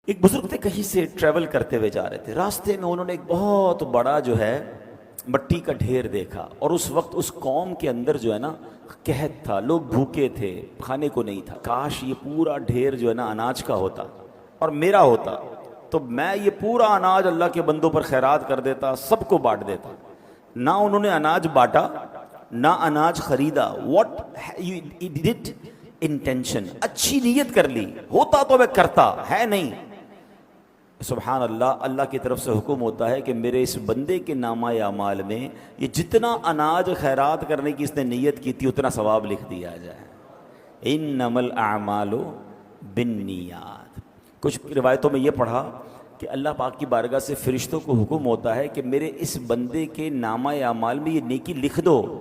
ایک بزرگ تھے، کہیں سے ٹریول کرتے ہوئے جا رہے تھے، راستے میں انہوں نے ایک بہت بڑا جو ہے مٹی کا ڈھیر دیکھا، اور اس وقت اس قوم کے اندر جو ہے نا قحط تھا، لوگ بھوکے تھے، کھانے کو نہیں تھا۔ کاش یہ پورا ڈھیر جو ہے نا اناج کا ہوتا اور میرا ہوتا تو میں یہ پورا اناج اللہ کے بندوں پر خیرات کر دیتا، سب کو بانٹ دیتا۔ نہ انہوں نے اناج بانٹا، نہ اناج خریدا۔ واٹ یو ڈڈ انٹینشن، اچھی نیت کر لی، ہوتا تو میں کرتا، ہے نہیں۔ سبحان اللہ، اللہ کی طرف سے حکم ہوتا ہے کہ میرے اس بندے کے نامہ اعمال میں یہ جتنا اناج خیرات کرنے کی اس نے نیت کی تھی اتنا ثواب لکھ دیا جائے۔ انما الاعمال بالنیات۔ کچھ روایتوں میں یہ پڑھا کہ اللہ پاک کی بارگاہ سے فرشتوں کو حکم ہوتا ہے کہ میرے اس بندے کے نامہ اعمال میں یہ نیکی لکھ دو۔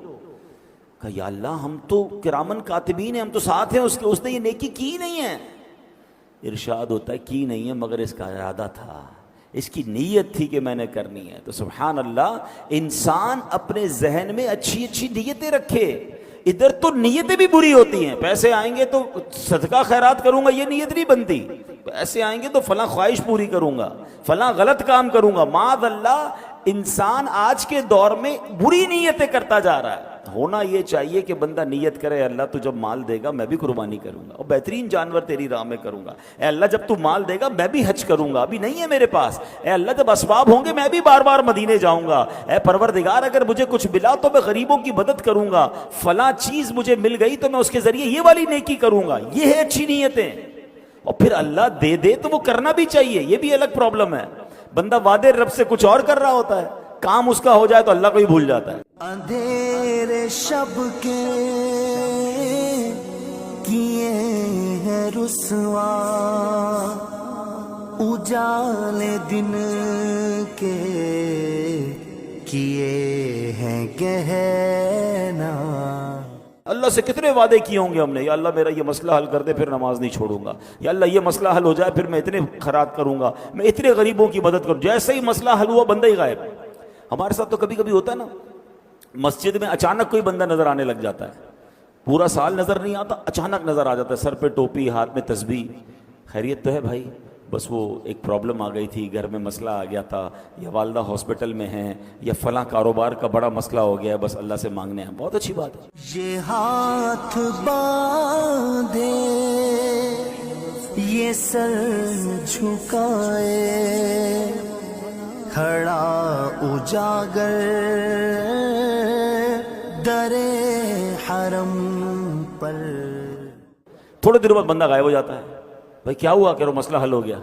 کہا یا اللہ، ہم تو کرامن کاتبین ہیں، ہم تو ساتھ ہیں اس نے یہ نیکی کی نہیں ہے۔ ارشاد ہوتا ہے کی نہیں ہے، مگر اس کا ارادہ تھا، اس کی نیت تھی کہ میں نے کرنی ہے۔ تو سبحان اللہ، انسان اپنے ذہن میں اچھی اچھی نیتیں رکھے۔ ادھر تو نیتیں بھی بری ہوتی ہیں، پیسے آئیں گے تو صدقہ خیرات کروں گا، یہ نیت نہیں بنتی۔ پیسے آئیں گے تو فلاں خواہش پوری کروں گا، فلاں غلط کام کروں گا۔ معاذ اللہ، انسان آج کے دور میں بری نیتیں کرتا جا رہا ہے۔ ہونا یہ چاہیے کہ بندہ نیت کرے، اللہ تو جب مال دے گا میں بھی قربانی کروں گا اور بہترین جانور تیری راہ میں کروں گا۔ اے اللہ جب تو مال دے گا میں بھی حج کروں گا، ابھی نہیں ہے میرے پاس۔ اے اللہ جب اسباب ہوں گے میں بھی بار بار مدینے جاؤں گا۔ اے پروردگار اگر مجھے کچھ ملا تو میں غریبوں کی مدد کروں گا، فلاں چیز مجھے مل گئی تو میں اس کے ذریعے یہ والی نیکی کروں گا۔ یہ ہے اچھی نیتیں۔ اور پھر اللہ دے دے تو وہ کرنا بھی چاہیے، یہ بھی الگ پرابلم ہے۔ بندہ وعدے رب سے کچھ اور کر رہا ہوتا ہے، کام اس کا ہو جائے تو اللہ کو ہی بھول جاتا ہے۔ اندھیرے شب کے کیے ہیں رسوا، اجالے دن کے کیے ہیں گہنا۔ اللہ سے کتنے وعدے کیے ہوں گے ہم نے، یا اللہ میرا یہ مسئلہ حل کر دے پھر نماز نہیں چھوڑوں گا، یا اللہ یہ مسئلہ حل ہو جائے پھر میں اتنے خیرات کروں گا، میں اتنے غریبوں کی مدد کروں۔ جیسے ہی مسئلہ حل ہوا بندہ ہی غائب۔ ہمارے ساتھ تو کبھی کبھی ہوتا ہے نا، مسجد میں اچانک کوئی بندہ نظر آنے لگ جاتا ہے، پورا سال نظر نہیں آتا، اچانک نظر آ جاتا ہے، سر پہ ٹوپی، ہاتھ میں تسبیح۔ خیریت تو ہے بھائی؟ بس وہ ایک پرابلم آ گئی تھی، گھر میں مسئلہ آ گیا تھا، یا والدہ ہاسپٹل میں ہیں، یا فلاں کاروبار کا بڑا مسئلہ ہو گیا ہے، بس اللہ سے مانگنے ہیں۔ بہت اچھی بات ہے۔ یہ ہاتھ باندھے یہ سر جھکائے، کھڑا اجاگر درے حرم پر۔ تھوڑے دیر بعد بندہ غائب ہو جاتا ہے۔ بھائی کیا ہوا؟ کہ وہ مسئلہ حل ہو گیا۔